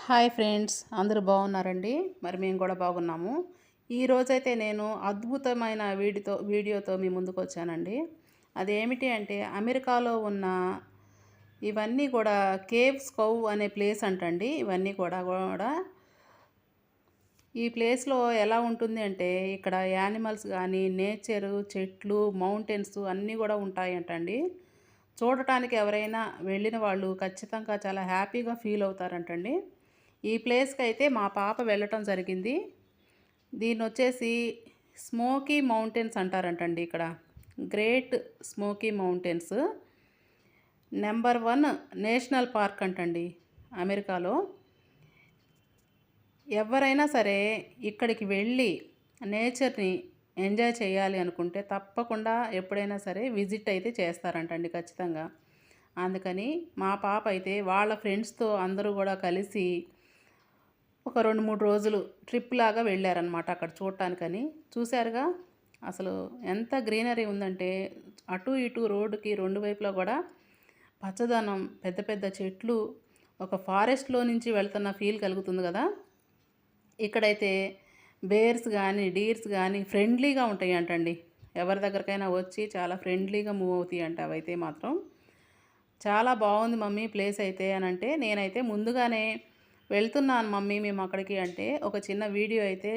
Hi friends, అందరూ బాగున్నారండి. మరి మేము కూడా బాగున్నాము. ఈరోజైతే నేను అద్భుతమైన వీడియోతో మీ ముందుకు వచ్చానండి. అదేమిటి అంటే అమెరికాలో ఉన్న ఇవన్నీ కూడా కేవ్స్ కౌ అనే ప్లేస్ అంటండి. ఇవన్నీ కూడా ఈ ప్లేస్లో ఎలా ఉంటుంది అంటే ఇక్కడ యానిమల్స్ కానీ నేచరు, చెట్లు, మౌంటైన్స్ అన్నీ కూడా ఉంటాయంటండి. చూడటానికి ఎవరైనా వెళ్ళిన వాళ్ళు ఖచ్చితంగా చాలా హ్యాపీగా ఫీల్ అవుతారంటండి. ఈ ప్లేస్కి అయితే మా పాప వెళ్ళటం జరిగింది. దీన్ని వచ్చేసి స్మోకీ మౌంటైన్స్ అంటారంటండి. ఇక్కడ Great Smoky Mountains number 1 national park అంటండి అమెరికాలో. ఎవరైనా సరే ఇక్కడికి వెళ్ళి నేచర్ని ఎంజాయ్ చేయాలి అనుకుంటే తప్పకుండా ఎప్పుడైనా సరే విజిట్ అయితే చేస్తారంటండి ఖచ్చితంగా. అందుకని మా పాప అయితే వాళ్ళ ఫ్రెండ్స్తో అందరూ కూడా కలిసి ఒక 2-3 రోజులు ట్రిప్ లాగా వెళ్ళారనమాట అక్కడ చూడటానికని. చూశారుగా అసలు ఎంత గ్రీనరీ ఉందంటే అటు ఇటు రోడ్డుకి 2 వైపులా కూడా పచ్చదనం, పెద్ద పెద్ద చెట్లు, ఒక ఫారెస్ట్లో నుంచి వెళ్తున్న ఫీల్ కలుగుతుంది కదా. ఇక్కడైతే బేర్స్ కానీ డీర్స్ కానీ ఫ్రెండ్లీగా ఉంటాయి అంటండి. ఎవరి దగ్గరికైనా వచ్చి చాలా ఫ్రెండ్లీగా మూవ్ అవుతాయి అంట. అవైతే మాత్రం చాలా బాగుంది మమ్మీ ప్లేస్ అయితే అని అంటే, నేనైతే ముందుగానే వెళ్తున్నాను మమ్మీ మేము అక్కడికి అంటే, ఒక చిన్న వీడియో అయితే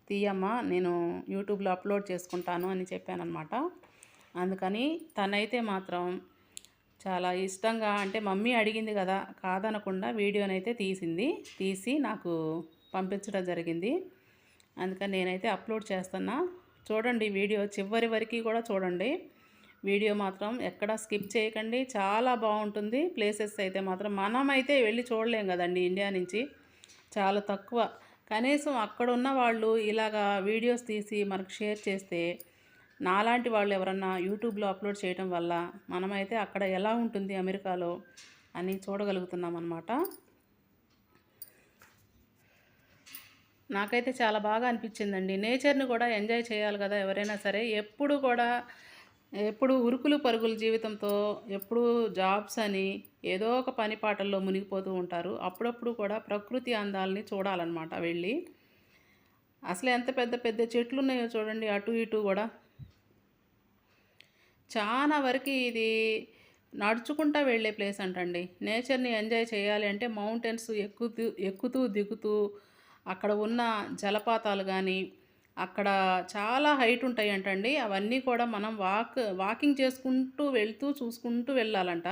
తీయమ్మా నేను యూట్యూబ్లో అప్లోడ్ చేసుకుంటాను అని చెప్పానమాట. అందుకని తనైతే మాత్రం చాలా ఇష్టంగా అంటే మమ్మీ అడిగింది కదా కాదనకుండా వీడియోనైతే తీసి నాకు పంపించడం జరిగింది. అందుకని నేనైతే అప్లోడ్ చేస్తున్నా. చూడండి వీడియో చివరి వరకు కూడా చూడండి. వీడియో మాత్రం ఎక్కడ స్కిప్ చేయకండి. చాలా బాగుంటుంది. ప్లేసెస్ అయితే మాత్రం మనమైతే వెళ్ళి చూడలేం కదండి ఇండియా నుంచి, చాలా తక్కువ. కనీసం అక్కడ ఉన్న వాళ్ళు ఇలాగా వీడియోస్ తీసి మనకు షేర్ చేస్తే నాలాంటి వాళ్ళు ఎవరన్నా యూట్యూబ్లో అప్లోడ్ చేయడం వల్ల మనమైతే అక్కడ ఎలా ఉంటుంది అమెరికాలో అని చూడగలుగుతున్నాం అన్నమాట. నాకైతే చాలా బాగా అనిపించిందండి. నేచర్ని కూడా ఎంజాయ్ చేయాలి కదా ఎవరైనా సరే. ఎప్పుడు ఉరుకులు పరుగుల జీవితంతో ఎప్పుడు జాబ్స్ అని ఏదో ఒక పని పాటల్లో మునిగిపోతూ ఉంటారు. అప్పుడప్పుడు కూడా ప్రకృతి అందాలని చూడాలన్నమాట వెళ్ళి. అసలు ఎంత పెద్ద పెద్ద చెట్లు ఉన్నాయో చూడండి అటు ఇటు కూడా. చాలా వరకు ఇది నడుచుకుంటూ వెళ్ళే ప్లేస్ అంటండి. నేచర్ని ఎంజాయ్ చేయాలి అంటే మౌంటైన్స్ ఎక్కుతూ దిగుతూ అక్కడ ఉన్న జలపాతాలు కానీ అక్కడ చాలా హైట్ ఉంటాయి అంటండి. అవన్నీ కూడా మనం వాకింగ్ చేసుకుంటూ వెళ్తూ చూసుకుంటూ వెళ్ళాలంట.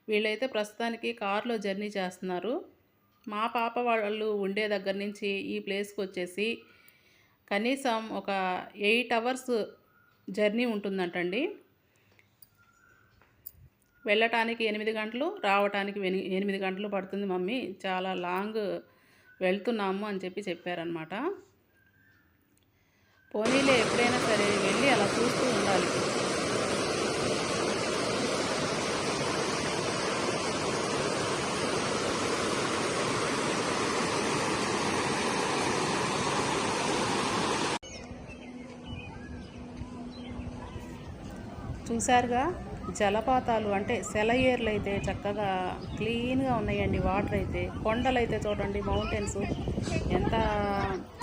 వీళ్ళైతే ప్రస్తుతానికి కారులో జర్నీ చేస్తున్నారు. మా పాప వాళ్ళు ఉండే దగ్గర నుంచి ఈ ప్లేస్కి వచ్చేసి కనీసం ఒక 8 అవర్స్ జర్నీ ఉంటుందంటండి. వెళ్ళటానికి 8 గంటలు, రావటానికి 8 గంటలు పడుతుంది మమ్మీ, చాలా లాంగ్ వెళ్తున్నాము అని చెప్పారనమాట. పోనీలే ఎప్పుడైనా సరే వెళ్ళి అలా చూస్తూ ఉండాలి. చూశారుగా జలపాతాలు అంటే సెలయేర్లు అయితే చక్కగా క్లీన్గా ఉన్నాయండి. వాటర్ అయితే, కొండలు అయితే చూడండి, మౌంటైన్స్ ఎంత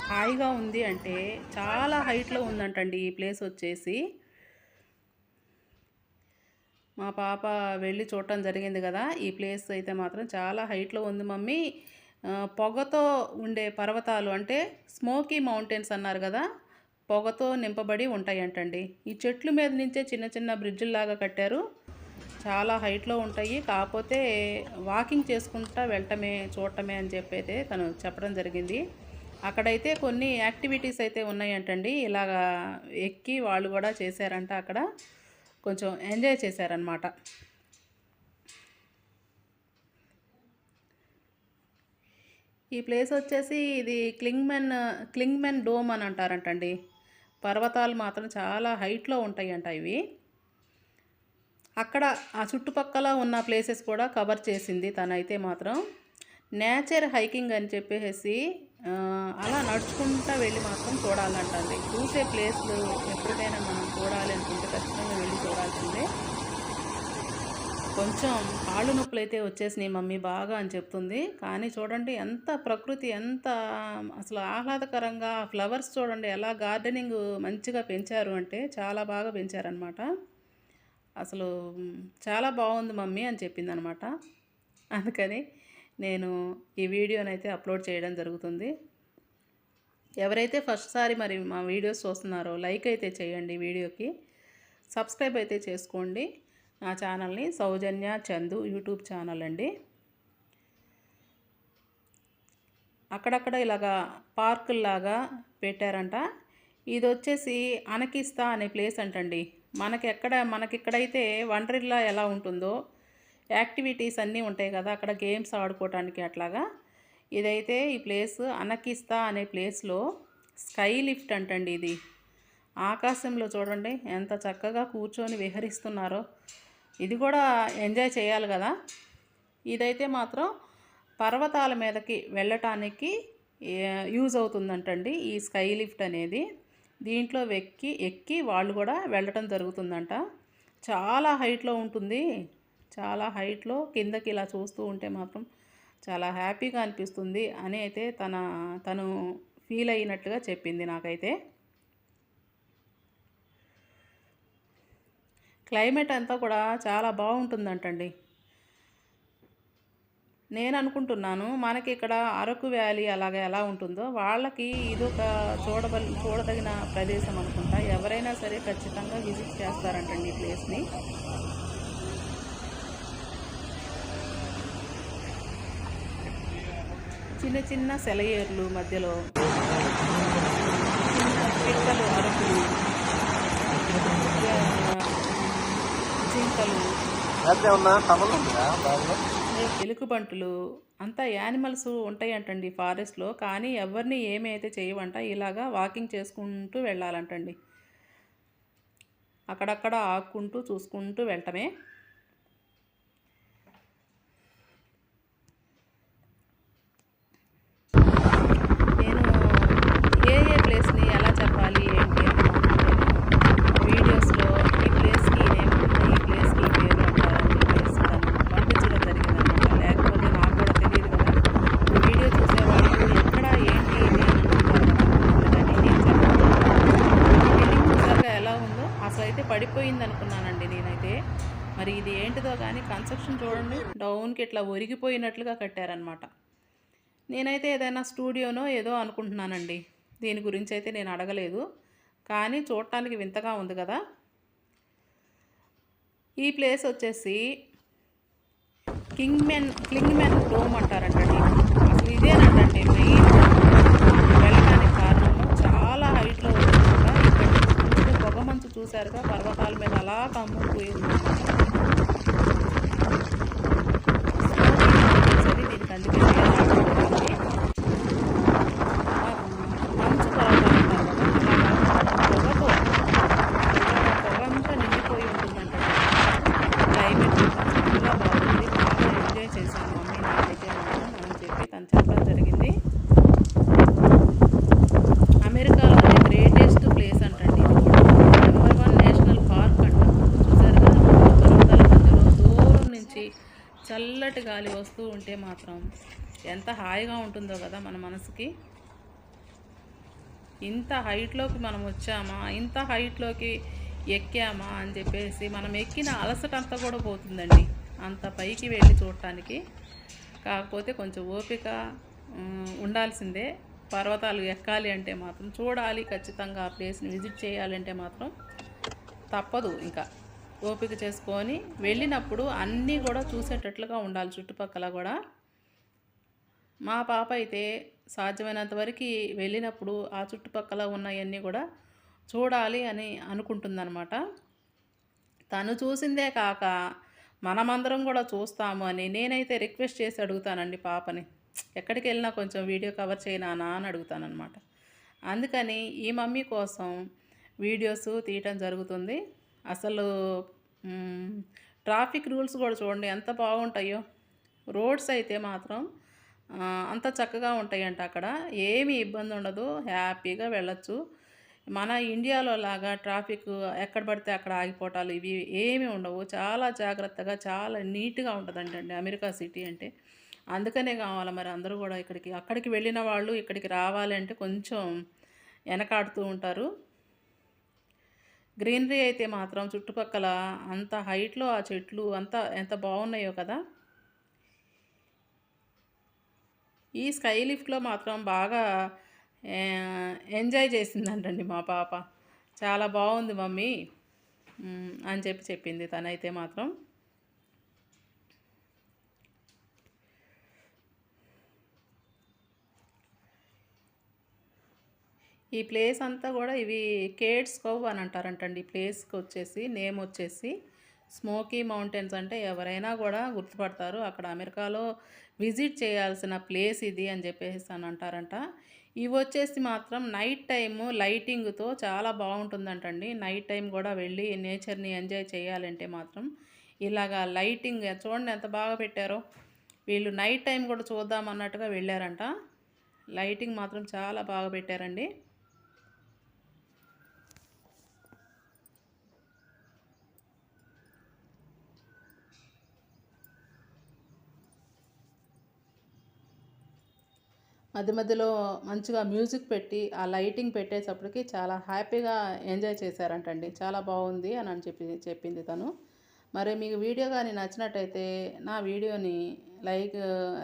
హాయిగా ఉంది అంటే చాలా హైట్లో ఉందంటండి ఈ ప్లేస్ వచ్చేసి. మా పాప వెళ్ళి చూడటం జరిగింది కదా. ఈ ప్లేస్ అయితే మాత్రం చాలా హైట్లో ఉంది మమ్మీ. పొగతో ఉండే పర్వతాలు అంటే స్మోకీ మౌంటైన్స్ అన్నారు కదా, పొగతో నింపబడి ఉంటాయంటండి. ఈ చెట్ల మీద నుంచే చిన్న చిన్న బ్రిడ్జిల్లాగా కట్టారు. చాలా హైట్లో ఉంటాయి. కాకపోతే వాకింగ్ చేసుకుంటా వెళ్ళటమే చూడటమే అని అయితే తను చెప్పడం జరిగింది. అక్కడైతే కొన్ని యాక్టివిటీస్ అయితే ఉన్నాయంటండి. ఇలాగా ఎక్కి వాళ్ళు కూడా చేశారంట. అక్కడ కొంచెం ఎంజాయ్ చేశారనమాట. ఈ ప్లేస్ వచ్చేసి ఇది క్లింగ్మెన్ డోమ్ అని అంటారంటండి. పర్వతాలు మాత్రం చాలా హైట్లో ఉంటాయంట ఇవి. అక్కడ ఆ చుట్టుపక్కల ఉన్న ప్లేసెస్ కూడా కవర్ చేసింది తనైతే మాత్రం. నేచర్ హైకింగ్ అని చెప్పేసి అలా నడుచుకుంటూ వెళ్ళి మాత్రం చూడాలంటండి. చూసే ప్లేస్లు ఎప్పటికైనా మనం చూడాలి అనుకుంటే ఖచ్చితంగా వెళ్ళి చూడాల్సిందే. కొంచెం కాళ్ళు నొప్పులైతే వచ్చేసినాయి మమ్మీ బాగా అని చెప్తుంది. కానీ చూడండి ఎంత ప్రకృతి ఎంత అసలు ఆహ్లాదకరంగా ఫ్లవర్స్ చూడండి ఎలా గార్డెనింగ్ మంచిగా పెంచారు అంటే చాలా బాగా పెంచారనమాట. అసలు చాలా బాగుంది మమ్మీ అని చెప్పిందనమాట. అందుకని నేను ఈ వీడియోనైతే అప్లోడ్ చేయడం జరుగుతుంది. ఎవరైతే ఫస్ట్ సారి మరి మా వీడియోస్ చూస్తున్నారో లైక్ అయితే చేయండి వీడియోకి, సబ్స్క్రైబ్ అయితే చేసుకోండి నా ఛానల్ని. సౌజన్య చందు యూట్యూబ్ ఛానల్ అండి. అక్కడక్కడ ఇలాగా పార్కుల్లాగా పెట్టారంట. ఇది వచ్చేసి అనకిస్తా అనే ప్లేస్ అంటండి. మనకిక్కడైతే వండర్లా ఎలా ఉంటుందో యాక్టివిటీస్ అన్నీ ఉంటాయి కదా, అక్కడ గేమ్స్ ఆడుకోవటానికి అట్లాగా. ఇదైతే ఈ ప్లేస్ అనకిస్తా అనే ప్లేస్లో స్కై లిఫ్ట్ అంటండి. ఇది ఆకాశంలో చూడండి ఎంత చక్కగా కూర్చొని విహరిస్తున్నారో. ఇది కూడా ఎంజాయ్ చేయాలి కదా. ఇదైతే మాత్రం పర్వతాల మీదకి వెళ్ళటానికి యూజ్ అవుతుందంటండి ఈ స్కై లిఫ్ట్ అనేది. దీంట్లో ఎక్కి వాళ్ళు కూడా వెళ్ళటం జరుగుతుందంట. చాలా హైట్లో ఉంటుంది. చాలా హైట్లో కిందకి ఇలా చూస్తూ ఉంటే మాత్రం చాలా హ్యాపీగా అనిపిస్తుంది అని అయితే తను ఫీల్ అయినట్టుగా చెప్పింది నాకైతే. క్లైమేట్ అంతా కూడా చాలా బాగుంటుందంటండి. నేను అనుకుంటున్నాను మనకి ఇక్కడ అరకు వ్యాలీ అలాగే ఎలా ఉంటుందో వాళ్ళకి ఇదొక చూడదగిన ప్రదేశం అనుకుంటా. ఎవరైనా సరే ఖచ్చితంగా విజిట్ చేస్తారంటండి ఈ ప్లేస్ని. చిన్న చిన్న సెలయేర్లు మధ్యలో పిట్టలు అరుపులు, జింకలు, ఎలుకబంటులు అంతా యానిమల్స్ ఉంటాయంటండి ఫారెస్ట్లో. కానీ ఎవరిని ఏమి అయితే చేయవంట. ఇలాగా వాకింగ్ చేసుకుంటూ వెళ్ళాలంటండి. అక్కడక్కడ ఆక్కుంటూ చూసుకుంటూ వెళ్ళటమే. ఏ ప్లేస్ని ఎలా చెప్పాలి ఏంటి అని వీడియోస్లో ఈ ప్లేస్కి నేముంటుంది, ఈ ప్లేస్కి పేరు అంటారని చెప్పేసి పంపించడం జరిగిందనమాట. లేకపోతే నాకు కూడా తెలియదు కదా. వీడియో చూసేవాళ్ళు ఎక్కడ ఏంటి ఇది అనుకుంటారు కదా. అందుకని నేను చెప్పాను. బిల్డింగ్ చూసాక ఎలా ఉందో అసలు అయితే పడిపోయింది అనుకున్నానండి నేనైతే. మరి ఇది ఏంటిదో కానీ కన్స్ట్రక్షన్ చూడండి డౌన్కి ఇట్లా ఒరిగిపోయినట్లుగా కట్టారనమాట. నేనైతే ఏదైనా స్టూడియోనో ఏదో అనుకుంటున్నానండి. దీని గురించి అయితే నేను అడగలేదు. కానీ చూడటానికి వింతగా ఉంది కదా. ఈ ప్లేస్ వచ్చేసి క్లింగ్మెన్ డోమ్ అంటారంటండి. అసలు ఇదేనంటండి మెయిన్ వెళ్ళడానికి కారణము. చాలా హైట్లో ఉందన్నమాట. ఇక్కడ పొగ మంచు చూసారుగా పర్వతాల మీద అలా కమ్ముకుపోయి ఉందన్నమాట. దీనికి అందుకే చల్లటి గాలి వస్తూ ఉంటే మాత్రం ఎంత హాయిగా ఉంటుందో కదా మన మనసుకి. ఇంత హైట్లోకి మనం వచ్చామా, ఇంత హైట్లోకి ఎక్కామా అని చెప్పేసి మనం ఎక్కిన అలసట అంతా కూడా పోతుందండి అంత పైకి వెళ్ళి చూడటానికి. కాకపోతే కొంచెం ఓపిక ఉండాల్సిందే. పర్వతాలు ఎక్కాలి అంటే మాత్రం, చూడాలి ఖచ్చితంగా ఆ ప్లేస్ని విజిట్ చేయాలంటే మాత్రం తప్పదు. ఇంకా ఓపిక చేసుకొని వెళ్ళినప్పుడు అన్నీ కూడా చూసేటట్లుగా ఉండాలి చుట్టుపక్కల కూడా. మా పాప అయితే సాధ్యమైనంత వరకు వెళ్ళినప్పుడు ఆ చుట్టుపక్కల ఉన్నవన్నీ కూడా చూడాలి అని అనుకుంటుందన్నమాట. తను చూసిందే కాక మనమందరం కూడా చూస్తాము అని నేనైతే రిక్వెస్ట్ చేసి అడుగుతానండి పాపని. ఎక్కడికి వెళ్ళినా కొంచెం వీడియో కవర్ చేయనా అని అడుగుతానమాట. అందుకని ఈ మమ్మీ కోసం వీడియోస్ తీయటం జరుగుతుంది. అసలు ట్రాఫిక్ రూల్స్ కూడా చూడండి ఎంత బాగుంటాయో. రోడ్స్ అయితే మాత్రం అంత చక్కగా ఉంటాయంట. అక్కడ ఏమీ ఇబ్బంది ఉండదు, హ్యాపీగా వెళ్ళొచ్చు. మన ఇండియాలో లాగా ట్రాఫిక్ ఎక్కడ పడితే అక్కడ ఆగిపోవటాలు ఇవి ఏమీ ఉండవు. చాలా జాగ్రత్తగా చాలా నీట్గా ఉంటుందంటండి అమెరికా సిటీ అంటే. అందుకనే కావాలి మరి అందరూ కూడా ఇక్కడికి. అక్కడికి వెళ్ళిన వాళ్ళు ఇక్కడికి రావాలి అంటే కొంచెం వెనకాడుతూ ఉంటారు. గ్రీనరీ అయితే మాత్రం చుట్టుపక్కల అంత హైట్లో ఆ చెట్లు అంతా ఎంత బాగున్నాయో కదా. ఈ స్కై లిఫ్ట్లో మాత్రం బాగా ఎంజాయ్ చేసిందంటండి మా పాప. చాలా బాగుంది మమ్మీ అని చెప్పింది తనైతే మాత్రం. ఈ ప్లేస్ అంతా కూడా ఇవి కేడ్స్ కోవ్ అని అంటారంటండి. ఈ ప్లేస్కి వచ్చేసి నేమ్ వచ్చేసి స్మోకీ మౌంటైన్స్. అంటే ఎవరైనా కూడా గుర్తుపడతారు అక్కడ అమెరికాలో విజిట్ చేయాల్సిన ప్లేస్ ఇది అని చెప్పేసి అని అంటారంట. ఇవి వచ్చేసి మాత్రం నైట్ టైము లైటింగ్తో చాలా బాగుంటుందంటండి. నైట్ టైం కూడా వెళ్ళి నేచర్ని ఎంజాయ్ చేయాలంటే మాత్రం ఇలాగా లైటింగ్ చూడండి ఎంత బాగా పెట్టారో. వీళ్ళు నైట్ టైం కూడా చూద్దాం అన్నట్టుగా వెళ్ళారంట. లైటింగ్ మాత్రం చాలా బాగా పెట్టారండి. మధ్య మధ్యలో మంచిగా మ్యూజిక్ పెట్టి ఆ లైటింగ్ పెట్టేటప్పటికి చాలా హ్యాపీగా ఎంజాయ్ చేశారంటండి. చాలా బాగుంది అని చెప్పింది తను. మరి మీకు వీడియో కానీ నచ్చినట్టయితే నా వీడియోని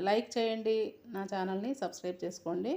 లైక్ చేయండి, నా ఛానల్ని సబ్స్క్రైబ్ చేసుకోండి.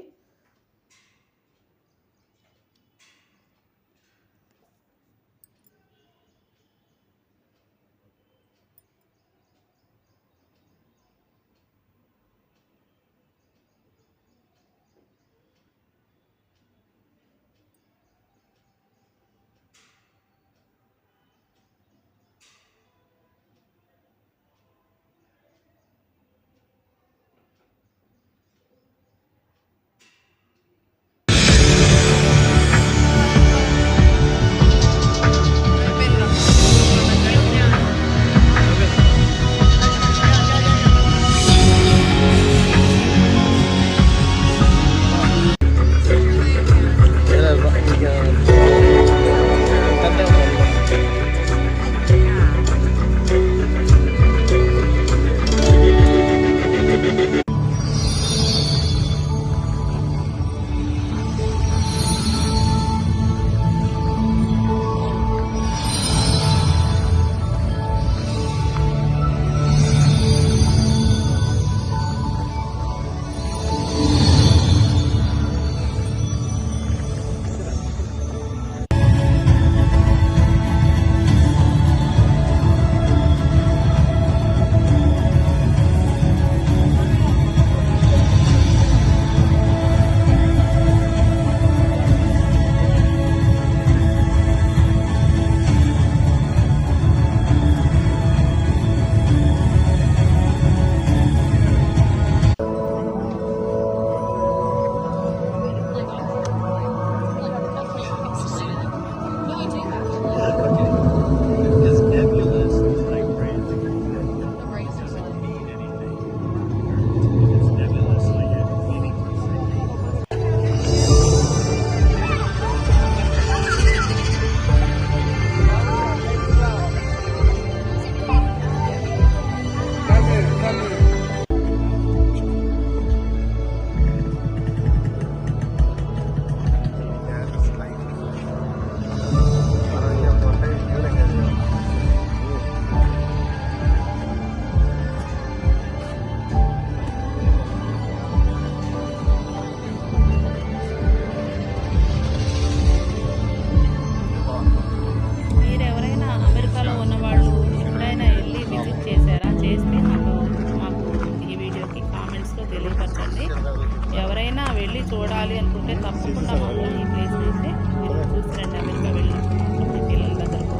ఎవరైనా వెళ్ళి చూడాలి అనుకుంటే తప్పకుండా మాత్రం ఈ ప్లేస్ అయితే మీరు చూసి రండి. అమెరికా వెళ్ళినప్పుడు మాత్రం మీ పిల్లల దగ్గరకు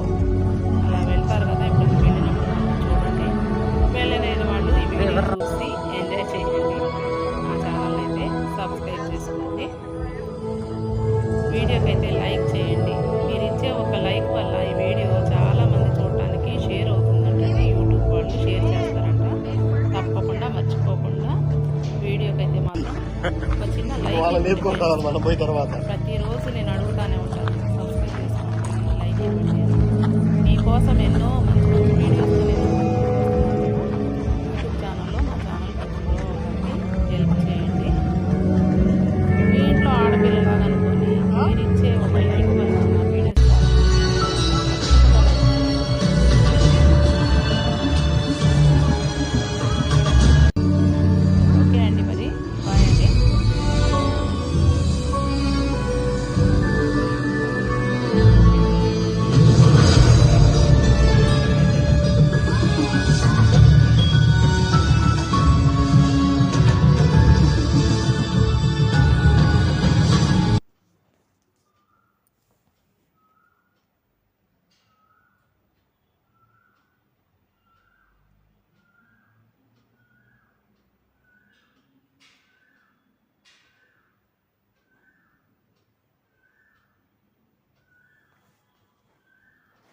అలా వెళ్తారు కదా, ఇప్పుడు వెళ్ళినప్పుడు మాత్రం చూడండి. వెళ్ళలేని వాళ్ళు ఈ వీడియో చూసి ఎంజాయ్ చేయండి. నా ఛానల్ అయితే సబ్స్క్రైబ్ చేసుకోండి. వీడియోకి అయితే లైక్ చేయండి. మీరు ఇచ్చే ఒక లైక్ వల్ల ఈ వీడియో చాలామంది చూడటానికి షేర్ అవుతుందంటే యూట్యూబ్ వాళ్ళు షేర్ చేస్తారంట. తప్పకుండా మర్చిపోకుండా వీడియోకి అయితే మాత్రం ఒక చిన్న లైక్ ప్రతిరోజు నేను అడుగుతానే ఉంటాను. చేయండి. మీకోసం ఎన్నో మంచి మంచి వీడియోలు